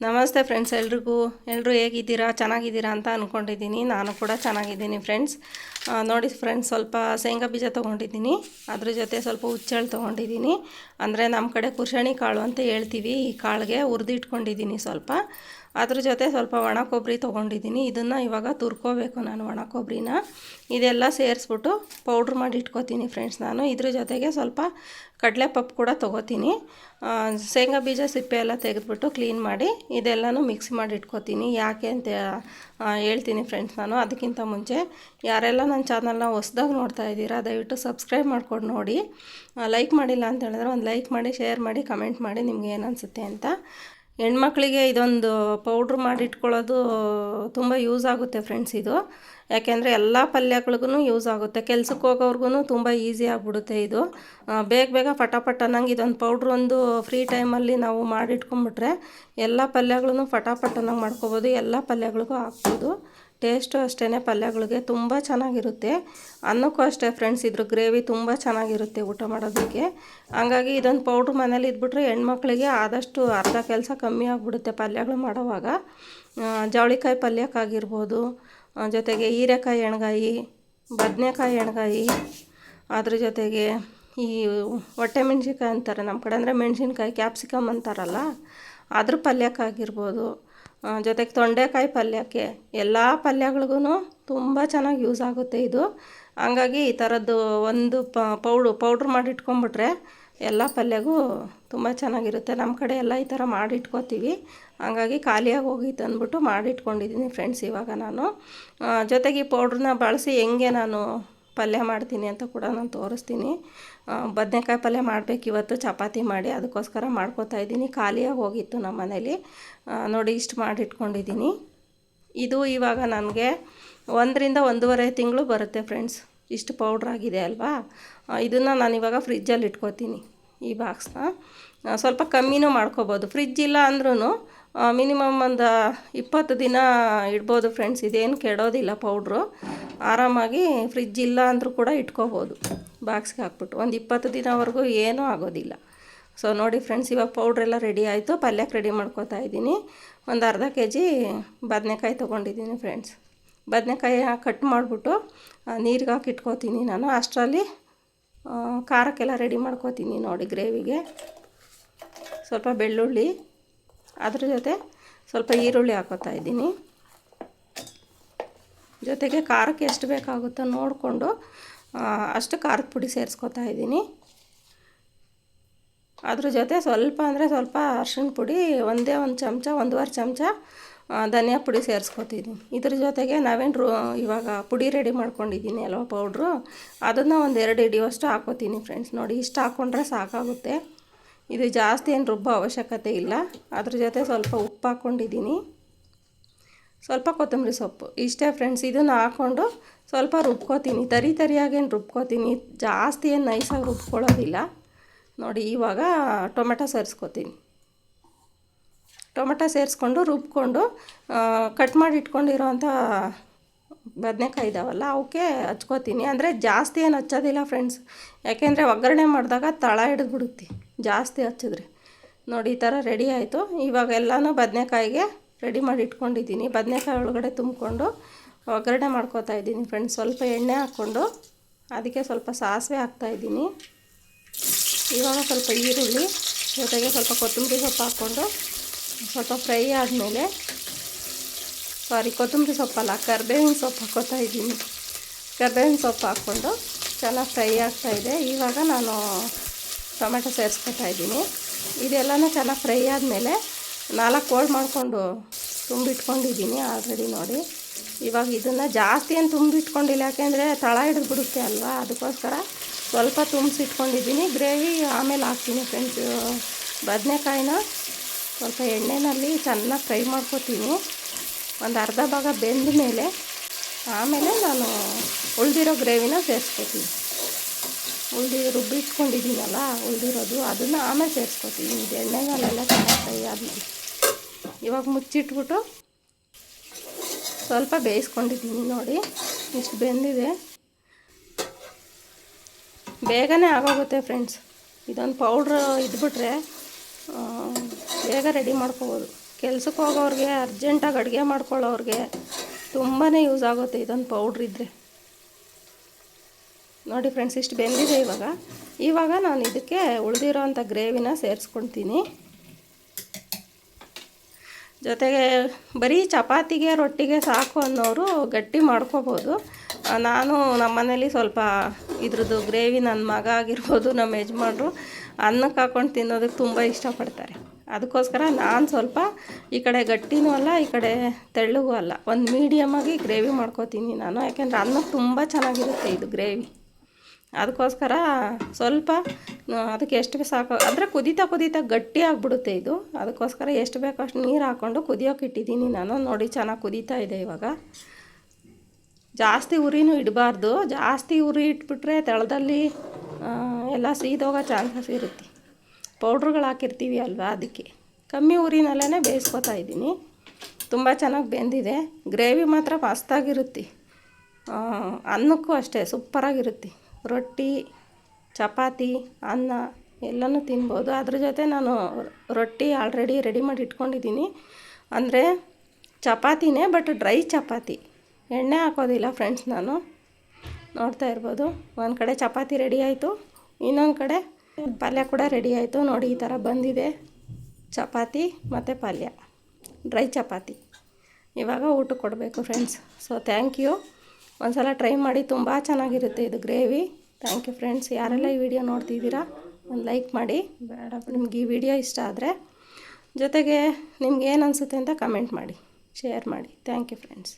ನಮಸ್ತೆ ಫ್ರೆಂಡ್ಸ್, ಎಲ್ಲರೂ ಹೇಗಿದ್ದೀರಾ? ಚೆನ್ನಾಗಿದ್ದೀರಾ ಅಂತ ಅಂದ್ಕೊಂಡಿದ್ದೀನಿ. ನಾನು ಕೂಡ ಚೆನ್ನಾಗಿದ್ದೀನಿ ಫ್ರೆಂಡ್ಸ್. ನೋಡಿ ಫ್ರೆಂಡ್ಸ್, ಸ್ವಲ್ಪ ಶೇಂಗಾ ಬೀಜ ತೊಗೊಂಡಿದ್ದೀನಿ. ಅದ್ರ ಜೊತೆ ಸ್ವಲ್ಪ ಹುಚ್ಚೆಳ್ಳು ತೊಗೊಂಡಿದ್ದೀನಿ. ಅಂದರೆ ನಮ್ಮ ಕಡೆ ಕುರ್ಷಣಿ ಕಾಳು ಅಂತ ಹೇಳ್ತೀವಿ. ಈ ಕಾಳಿಗೆ ಹುರಿದಿಟ್ಕೊಂಡಿದ್ದೀನಿ ಸ್ವಲ್ಪ. ಅದ್ರ ಜೊತೆ ಸ್ವಲ್ಪ ಒಣ ಕೊಬ್ಬರಿ ತೊಗೊಂಡಿದ್ದೀನಿ. ಇದನ್ನು ಇವಾಗ ತುರ್ಕೋಬೇಕು ನಾನು, ಒಣ ಕೊಬ್ಬರಿನ. ಇದೆಲ್ಲ ಸೇರಿಸ್ಬಿಟ್ಟು ಪೌಡ್ರ್ ಮಾಡಿ ಇಟ್ಕೋತೀನಿ ಫ್ರೆಂಡ್ಸ್ ನಾನು. ಇದ್ರ ಜೊತೆಗೆ ಸ್ವಲ್ಪ ಕಡಲೆಪಪ್ಪು ಕೂಡ ತೊಗೋತೀನಿ. ಶೇಂಗಾ ಬೀಜ ಸಿಪ್ಪೆ ಎಲ್ಲ ತೆಗೆದುಬಿಟ್ಟು ಕ್ಲೀನ್ ಮಾಡಿ ಇದೆಲ್ಲನೂ ಮಿಕ್ಸ್ ಮಾಡಿ ಇಟ್ಕೋತೀನಿ. ಯಾಕೆ ಅಂತ ಹೇಳ್ತೀನಿ ಫ್ರೆಂಡ್ಸ್ ನಾನು. ಅದಕ್ಕಿಂತ ಮುಂಚೆ ಯಾರೆಲ್ಲ ನನ್ನ ಚಾನಲ್ನ ಹೊಸ್ದಾಗಿ ನೋಡ್ತಾ ಇದ್ದೀರಾ, ದಯವಿಟ್ಟು ಸಬ್ಸ್ಕ್ರೈಬ್ ಮಾಡ್ಕೊಂಡು ನೋಡಿ. ಲೈಕ್ ಮಾಡಿಲ್ಲ ಅಂತ ಹೇಳಿದ್ರೆ ಒಂದು ಲೈಕ್ ಮಾಡಿ, ಶೇರ್ ಮಾಡಿ, ಕಮೆಂಟ್ ಮಾಡಿ ನಿಮ್ಗೆ ಏನು ಅನಿಸುತ್ತೆ ಅಂತ. ಹೆಣ್ಮಕ್ಳಿಗೆ ಇದೊಂದು ಪೌಡ್ರ್ ಮಾಡಿ ಇಟ್ಕೊಳ್ಳೋದು ತುಂಬ ಯೂಸ್ ಆಗುತ್ತೆ ಫ್ರೆಂಡ್ಸ್ ಇದು. ಯಾಕೆಂದರೆ ಎಲ್ಲ ಪಲ್ಯಗಳಿಗೂ ಯೂಸ್ ಆಗುತ್ತೆ. ಕೆಲ್ಸಕ್ಕೆ ಹೋಗೋರ್ಗು ತುಂಬ ಈಸಿ ಆಗಿಬಿಡುತ್ತೆ ಇದು. ಬೇಗ ಬೇಗ ಫಟಾಫಟ್ ಅನ್ನಂಗೆ ಇದೊಂದು ಪೌಡ್ರ್ ಒಂದು ಫ್ರೀ ಟೈಮಲ್ಲಿ ನಾವು ಮಾಡಿಟ್ಕೊಂಬಿಟ್ರೆ ಎಲ್ಲ ಪಲ್ಯಗಳೂ ಫಟಾಫಟ್ ಅನ್ನಂಗೆ ಮಾಡ್ಕೊಬೋದು. ಎಲ್ಲ ಪಲ್ಯಗಳಿಗೂ ಹಾಕ್ಬೋದು. ಟೇಸ್ಟು ಅಷ್ಟೇ, ಪಲ್ಯಗಳಿಗೆ ತುಂಬ ಚೆನ್ನಾಗಿರುತ್ತೆ. ಅನ್ನಕ್ಕೂ ಅಷ್ಟೇ ಫ್ರೆಂಡ್ಸ್, ಇದ್ರ ಗ್ರೇವಿ ತುಂಬ ಚೆನ್ನಾಗಿರುತ್ತೆ ಊಟ ಮಾಡೋದಕ್ಕೆ. ಹಂಗಾಗಿ ಇದೊಂದು ಪೌಡ್ರ್ ಮನೇಲಿ ಇದ್ಬಿಟ್ರೆ ಹೆಣ್ಮಕ್ಳಿಗೆ ಆದಷ್ಟು ಅರ್ಧ ಕೆಲಸ ಕಮ್ಮಿ ಆಗಿಬಿಡುತ್ತೆ ಪಲ್ಯಗಳು ಮಾಡೋವಾಗ. ಜವಳಿಕಾಯಿ ಪಲ್ಯಕ್ಕಾಗಿರ್ಬೋದು, ಜೊತೆಗೆ ಹೀರೆಕಾಯಿ ಎಣ್ಗಾಯಿ, ಬದನೆಕಾಯಿ ಎಣ್ಗಾಯಿ, ಅದ್ರ ಜೊತೆಗೆ ಈ ಹೊಟ್ಟೆ ಮೆಣ್ಸಿನ್ಕಾಯಿ ಅಂತಾರೆ ನಮ್ಮ ಕಡೆ, ಅಂದರೆ ಮೆಣಸಿನ್ಕಾಯಿ ಕ್ಯಾಪ್ಸಿಕಮ್ ಅಂತಾರಲ್ಲ, ಅದ್ರ ಪಲ್ಯಕ್ಕಾಗಿರ್ಬೋದು, ಜೊತೆಗೆ ತೊಂಡೆಕಾಯಿ ಪಲ್ಯಕ್ಕೆ, ಎಲ್ಲ ಪಲ್ಯಗಳಿಗೂ ತುಂಬ ಚೆನ್ನಾಗಿ ಯೂಸ್ ಆಗುತ್ತೆ ಇದು. ಹಂಗಾಗಿ ಈ ಥರದ್ದು ಒಂದು ಪೌಡ್ರ್ ಮಾಡಿ ಇಟ್ಕೊಂಬಿಟ್ರೆ ಎಲ್ಲ ಪಲ್ಯಗೂ ತುಂಬ ಚೆನ್ನಾಗಿರುತ್ತೆ. ನಮ್ಮ ಕಡೆ ಎಲ್ಲ ಈ ಥರ ಮಾಡಿಟ್ಕೋತೀವಿ. ಹಂಗಾಗಿ ಖಾಲಿಯಾಗಿ ಹೋಗಿತ್ತು ಅಂದ್ಬಿಟ್ಟು ಮಾಡಿಟ್ಕೊಂಡಿದ್ದೀನಿ ಫ್ರೆಂಡ್ಸ್ ಇವಾಗ ನಾನು. ಜೊತೆಗೆ ಈ ಪೌಡ್ರನ್ನ ಬಳಸಿ ಹೆಂಗೆ ನಾನು ಪಲ್ಯ ಮಾಡ್ತೀನಿ ಅಂತ ಕೂಡ ನಾನು ತೋರಿಸ್ತೀನಿ. ಬದನೆಕಾಯಿ ಪಲ್ಯ ಮಾಡಬೇಕು ಇವತ್ತು, ಚಪಾತಿ ಮಾಡಿ, ಅದಕ್ಕೋಸ್ಕರ ಮಾಡ್ಕೋತಾ ಇದ್ದೀನಿ. ಖಾಲಿಯಾಗಿ ಹೋಗಿತ್ತು ನಮ್ಮ ಮನೇಲಿ. ನೋಡಿ ಇಷ್ಟು ಮಾಡಿಟ್ಕೊಂಡಿದ್ದೀನಿ. ಇದು ಇವಾಗ ನನಗೆ 1 ರಿಂದ 1.5 ತಿಂಗಳು ಬರುತ್ತೆ ಫ್ರೆಂಡ್ಸ್. ಇಷ್ಟು ಪೌಡ್ರಾಗಿದೆ ಅಲ್ವಾ. ಇದನ್ನು ನಾನಿವಾಗ ಫ್ರಿಜ್ಜಲ್ಲಿ ಇಟ್ಕೋತೀನಿ ಈ ಬಾಕ್ಸ್ನ. ಸ್ವಲ್ಪ ಕಮ್ಮಿನೂ ಮಾಡ್ಕೋಬೋದು. ಫ್ರಿಜ್ ಇಲ್ಲ ಅಂದ್ರೂ ಮಿನಿಮಮ್ ಒಂದು 20 ದಿನ ಇಡ್ಬೋದು ಫ್ರೆಂಡ್ಸ್. ಇದೇನು ಕೆಡೋದಿಲ್ಲ ಪೌಡ್ರು. ಆರಾಮಾಗಿ ಫ್ರಿಜ್ ಇಲ್ಲ ಅಂದರೂ ಕೂಡ ಇಟ್ಕೋಬೋದು ಬಾಕ್ಸ್ಗೆ ಹಾಕ್ಬಿಟ್ಟು. ಒಂದು 20 ದಿನವರೆಗೂ ಏನೂ ಆಗೋದಿಲ್ಲ. ಸೊ ನೋಡಿ ಫ್ರೆಂಡ್ಸ್, ಇವಾಗ ಪೌಡ್ರೆಲ್ಲ ರೆಡಿ ಆಯಿತು. ಪಲ್ಯಕ್ಕೆ ರೆಡಿ ಮಾಡ್ಕೋತಾ ಇದ್ದೀನಿ. ಒಂದು ಅರ್ಧ kg ಬದನೆಕಾಯಿ ತೊಗೊಂಡಿದ್ದೀನಿ ಫ್ರೆಂಡ್ಸ್. ಬದನೆಕಾಯಿ ಕಟ್ ಮಾಡಿಬಿಟ್ಟು ನೀರಿಗೆ ಹಾಕಿ ಇಟ್ಕೋತೀನಿ ನಾನು. ಅಷ್ಟರಲ್ಲಿ ಖಾರಕ್ಕೆಲ್ಲ ರೆಡಿ ಮಾಡ್ಕೋತೀನಿ ನೋಡಿ. ಗ್ರೇವಿಗೆ ಸ್ವಲ್ಪ ಬೆಳ್ಳುಳ್ಳಿ, ಅದ್ರ ಜೊತೆ ಸ್ವಲ್ಪ ಈರುಳ್ಳಿ ಹಾಕೋತಾ ಇದ್ದೀನಿ. ಜೊತೆಗೆ ಖಾರಕ್ಕೆ ಎಷ್ಟು ಬೇಕಾಗುತ್ತೋ ನೋಡಿಕೊಂಡು ಅಷ್ಟು ಖಾರದ ಪುಡಿ ಸೇರಿಸ್ಕೊತಾ ಇದ್ದೀನಿ. ಅದ್ರ ಜೊತೆ ಸ್ವಲ್ಪ ಅಂದರೆ ಸ್ವಲ್ಪ ಅರಿಶಿಣ ಪುಡಿ, ಒಂದು ಚಮಚ, 1.5 ಚಮಚ ಧನಿಯಾ ಪುಡಿ ಸೇರಿಸ್ಕೊತೀನಿ. ಇದ್ರ ಜೊತೆಗೆ ನಾವೇನು ಇವಾಗ ಪುಡಿ ರೆಡಿ ಮಾಡ್ಕೊಂಡಿದ್ದೀನಿ ಅಲ್ವ ಪೌಡ್ರು, ಅದನ್ನು ಒಂದು 2 ಹಿಡಿಯೋಷ್ಟು ಹಾಕೋತೀನಿ ಫ್ರೆಂಡ್ಸ್. ನೋಡಿ ಇಷ್ಟು ಹಾಕ್ಕೊಂಡ್ರೆ ಸಾಕಾಗುತ್ತೆ. ಇದು ಜಾಸ್ತಿ ಏನು ರುಬ್ಬೋ ಅವಶ್ಯಕತೆ ಇಲ್ಲ. ಅದ್ರ ಜೊತೆ ಸ್ವಲ್ಪ ಉಪ್ಪು ಹಾಕ್ಕೊಂಡಿದ್ದೀನಿ, ಸ್ವಲ್ಪ ಕೊತ್ತಂಬರಿ ಸೊಪ್ಪು, ಇಷ್ಟೇ ಫ್ರೆಂಡ್ಸ್. ಇದನ್ನು ಹಾಕ್ಕೊಂಡು ಸ್ವಲ್ಪ ರುಬ್ಕೋತೀನಿ. ತರಿಯಾಗೇನು ರುಬ್ಕೋತೀನಿ, ಜಾಸ್ತಿ ಏನು ನೈಸಾಗಿ ರುಬ್ಕೊಳ್ಳೋದಿಲ್ಲ. ನೋಡಿ ಇವಾಗ ಟೊಮೆಟೊ ಸೇರಿಸ್ಕೋತೀನಿ. ಟೊಮೆಟೊ ಸೇರಿಸ್ಕೊಂಡು ರುಬ್ಕೊಂಡು ಕಟ್ ಮಾಡಿ ಇಟ್ಕೊಂಡಿರೋಂಥ ಬದನೆಕಾಯಿ ಇದ್ದಾವಲ್ಲ ಅವಕ್ಕೆ ಹಚ್ಕೋತೀನಿ. ಅಂದರೆ ಜಾಸ್ತಿ ಏನು ಹಚ್ಚೋದಿಲ್ಲ ಫ್ರೆಂಡ್ಸ್, ಯಾಕೆಂದರೆ ಒಗ್ಗರಣೆ ಮಾಡಿದಾಗ ತಳ ಹಿಡಿದ್ಬಿಡುತ್ತೆ ಜಾಸ್ತಿ ಹಚ್ಚಿದ್ರೆ. ನೋಡಿ ಈ ಥರ ರೆಡಿ ಆಯಿತು. ಇವಾಗ ಎಲ್ಲನೂ ಬದನೆಕಾಯಿಗೆ ರೆಡಿ ಮಾಡಿ ಇಟ್ಕೊಂಡಿದ್ದೀನಿ. ಬದನೆಕಾಯಿ ಒಳಗಡೆ ತುಂಬಿಕೊಂಡು ಒಗ್ಗರಣೆ ಮಾಡ್ಕೋತಾ ಇದ್ದೀನಿ ಫ್ರೆಂಡ್ಸ್. ಸ್ವಲ್ಪ ಎಣ್ಣೆ ಹಾಕ್ಕೊಂಡು ಅದಕ್ಕೆ ಸ್ವಲ್ಪ ಸಾಸಿವೆ ಹಾಕ್ತಾಯಿದ್ದೀನಿ. ಇವಾಗ ಸ್ವಲ್ಪ ಈರುಳ್ಳಿ, ಜೊತೆಗೆ ಸ್ವಲ್ಪ ಕೊತ್ತಂಬರಿ ಸೊಪ್ಪು ಹಾಕ್ಕೊಂಡು ಸ್ವಲ್ಪ ಫ್ರೈ ಆದಮೇಲೆ, ಕೊತ್ತಂಬರಿ ಸೊಪ್ಪಲ್ಲ, ಕರ್ಬೇವಿನ ಸೊಪ್ಪು ಹಾಕ್ಕೋತಾ ಇದ್ದೀನಿ. ಕರ್ಬೇವಿನ ಸೊಪ್ಪು ಹಾಕ್ಕೊಂಡು ಚೆನ್ನಾಗಿ ಫ್ರೈ ಆಗ್ತಾಯಿದೆ. ಇವಾಗ ನಾನು ಟೊಮೆಟೊ ಸೇರಿಸ್ಕೊತಾ ಇದ್ದೀನಿ. ಇದೆಲ್ಲನೂ ಚೆನ್ನಾಗಿ ಫ್ರೈ ಆದಮೇಲೆ 4 ಹೋಳು ಮಾಡಿಕೊಂಡು ತುಂಬಿಟ್ಕೊಂಡಿದ್ದೀನಿ ಆಲ್ರೆಡಿ ನೋಡಿ. ಇವಾಗ ಇದನ್ನು ಜಾಸ್ತಿ ಏನು ತುಂಬಿಟ್ಕೊಂಡಿಲ್ಲ, ಯಾಕೆಂದರೆ ತಳ ಹಿಡಿದ್ಬಿಡುತ್ತೆ ಅಲ್ವಾ, ಅದಕ್ಕೋಸ್ಕರ ಸ್ವಲ್ಪ ತುಂಬಿಸಿಟ್ಕೊಂಡಿದ್ದೀನಿ. ಗ್ರೇವಿ ಆಮೇಲೆ ಹಾಕ್ತೀನಿ ಫ್ರೆಂಡ್ಸ್. ಬದನೆಕಾಯಿನ ಸ್ವಲ್ಪ ಎಣ್ಣೆಯಲ್ಲಿ ಚೆನ್ನಾಗಿ ಫ್ರೈ ಮಾಡ್ಕೊತೀನಿ. ಒಂದು ಅರ್ಧ ಭಾಗ ಬೆಂದ ಮೇಲೆ ಆಮೇಲೆ ನಾನು ಉಳಿದಿರೋ ಗ್ರೇವಿನ ಸೇರಿಸ್ಕೊತೀನಿ. ರುಬ್ಬಿಟ್ಕೊಂಡಿದ್ದೀನಲ್ಲ ಉಳಿದಿರೋದು, ಅದನ್ನು ಆಮೇಲೆ ಸೇರಿಸ್ಕೊತೀನಿ. ಇದು ಎಣ್ಣೆನಲ್ಲೆಲ್ಲ ಚೆನ್ನಾಗಿ ಫ್ರೈ ಆದಮೇಲೆ ಇವಾಗ ಮುಚ್ಚಿಟ್ಬಿಟ್ಟು ಸ್ವಲ್ಪ ಬೇಯಿಸ್ಕೊಂಡಿದ್ದೀನಿ. ನೋಡಿ ಇಷ್ಟು ಬೆಂದಿದೆ. ಬೇಗನೆ ಆಗೋಗುತ್ತೆ ಫ್ರೆಂಡ್ಸ್. ಇದೊಂದು ಪೌಡ್ರ್ ಇದ್ಬಿಟ್ರೆ ಬೇಗ ರೆಡಿ ಮಾಡ್ಕೋಬೋದು. ಕೆಲ್ಸಕ್ಕೆ ಹೋಗೋರಿಗೆ, ಅರ್ಜೆಂಟಾಗಿ ಅಡುಗೆ ಮಾಡ್ಕೊಳ್ಳೋರಿಗೆ ತುಂಬಾ ಯೂಸ್ ಆಗುತ್ತೆ ಇದೊಂದು ಪೌಡ್ರ್ ಇದ್ದರೆ. ನೋಡಿ ಫ್ರೆಂಡ್ಸ್, ಇಷ್ಟು ಬೆಂದಿದೆ. ಇವಾಗ ನಾನು ಇದಕ್ಕೆ ಉಳಿದಿರೋ ಅಂಥ ಗ್ರೇವಿನ ಸೇರಿಸ್ಕೊಳ್ತೀನಿ. ಜೊತೆಗೆ ಬರೀ ಚಪಾತಿಗೆ ರೊಟ್ಟಿಗೆ ಸಾಕು ಅನ್ನೋರು ಗಟ್ಟಿ ಮಾಡ್ಕೋಬೋದು. ನಾನು ನಮ್ಮ ಮನೇಲಿ ಸ್ವಲ್ಪ ಇದ್ರದ್ದು ಗ್ರೇವಿ ನನ್ನ ಮಗ ಆಗಿರ್ಬೋದು, ನಮ್ಮ ಯಜಮಾನ್ರು ಅನ್ನಕ್ಕೆ ಹಾಕ್ಕೊಂಡು ತಿನ್ನೋದಕ್ಕೆ ತುಂಬ ಇಷ್ಟಪಡ್ತಾರೆ. ಅದಕ್ಕೋಸ್ಕರ ನಾನು ಸ್ವಲ್ಪ ಈ ಕಡೆ ಗಟ್ಟಿನೂ ಅಲ್ಲ, ಈ ಕಡೆ ತೆಳ್ಳಗೂ ಅಲ್ಲ, ಒಂದು ಮೀಡಿಯಮಾಗಿ ಗ್ರೇವಿ ಮಾಡ್ಕೋತೀನಿ ನಾನು. ಯಾಕೆಂದರೆ ಅನ್ನಕ್ಕೆ ತುಂಬ ಚೆನ್ನಾಗಿರುತ್ತೆ ಇದು ಗ್ರೇವಿ. ಅದಕ್ಕೋಸ್ಕರ ಸ್ವಲ್ಪ ಅದಕ್ಕೆ ಎಷ್ಟು ಸಾಕು ಅಂದರೆ ಕುದೀತಾ ಗಟ್ಟಿ ಆಗಿಬಿಡುತ್ತೆ ಇದು. ಅದಕ್ಕೋಸ್ಕರ ಎಷ್ಟು ಬೇಕೋ ಅಷ್ಟು ನೀರು ಹಾಕ್ಕೊಂಡು ಕುದಿಯೋಕೆ ಇಟ್ಟಿದ್ದೀನಿ ನಾನು. ನೋಡಿ, ಚೆನ್ನಾಗಿ ಕುದೀತಾ ಇದೆ ಇವಾಗ. ಜಾಸ್ತಿ ಉರಿನೂ ಇಡಬಾರ್ದು. ಜಾಸ್ತಿ ಉರಿ ಇಟ್ಬಿಟ್ರೆ ತಳದಲ್ಲಿ ಎಲ್ಲ ಸೀದೋಗೋ ಚಾನ್ಸಸ್ ಇರುತ್ತೆ. ಪೌಡ್ರುಗಳು ಹಾಕಿರ್ತೀವಿ ಅಲ್ವಾ, ಅದಕ್ಕೆ ಕಮ್ಮಿ ಉರಿನಲ್ಲೇ ಬೇಯಿಸ್ಕೊತಾ ಇದ್ದೀನಿ. ತುಂಬ ಚೆನ್ನಾಗಿ ಬೆಂದಿದೆ. ಗ್ರೇವಿ ಮಾತ್ರ ಮಸ್ತಾಗಿರುತ್ತೆ. ಅನ್ನಕ್ಕೂ ಅಷ್ಟೇ ಸೂಪರಾಗಿರುತ್ತೆ. ರೊಟ್ಟಿ, ಚಪಾತಿ, ಅನ್ನ ಎಲ್ಲನೂ ತಿನ್ಬೋದು. ಅದ್ರ ಜೊತೆ ನಾನು ರೊಟ್ಟಿ ಆಲ್ರೆಡಿ ರೆಡಿ ಮಾಡಿ ಇಟ್ಕೊಂಡಿದ್ದೀನಿ. ಅಂದರೆ ಚಪಾತಿನೇ, ಬಟ್ ಡ್ರೈ ಚಪಾತಿ, ಎಣ್ಣೆ ಹಾಕೋದಿಲ್ಲ ಫ್ರೆಂಡ್ಸ್. ನಾನು ನೋಡ್ತಾ ಇರ್ಬೋದು, ಒಂದು ಕಡೆ ಚಪಾತಿ ರೆಡಿ ಆಯಿತು, ಇನ್ನೊಂದು ಕಡೆ ಪಲ್ಯ ಕೂಡ ರೆಡಿ ಆಯಿತು. ನೋಡಿ, ಈ ಥರ ಬಂದಿದೆ ಚಪಾತಿ ಮತ್ತು ಪಲ್ಯ, ಡ್ರೈ ಚಪಾತಿ. ಇವಾಗ ಊಟಕ್ಕೆ ಕೊಡಬೇಕು ಫ್ರೆಂಡ್ಸ್. So thank you. ಒಂದು ಸಲ ಟ್ರೈ ಮಾಡಿ, ತುಂಬ ಚೆನ್ನಾಗಿರುತ್ತೆ ಇದು ಗ್ರೇವಿ. Thank you friends. ಯಾರೆಲ್ಲ ಈ ವಿಡಿಯೋ ನೋಡ್ತಿದ್ದೀರಾ ಒಂದು ಲೈಕ್ ಮಾಡಿ. ಬೇಡ ನಿಮ್ಗೆ ಈ ವಿಡಿಯೋ ಇಷ್ಟ ಆದರೆ, ಜೊತೆಗೆ ನಿಮ್ಗೆ ಏನು ಅನಿಸುತ್ತೆ ಅಂತ ಕಮೆಂಟ್ ಮಾಡಿ, ಶೇರ್ ಮಾಡಿ. Thank you friends.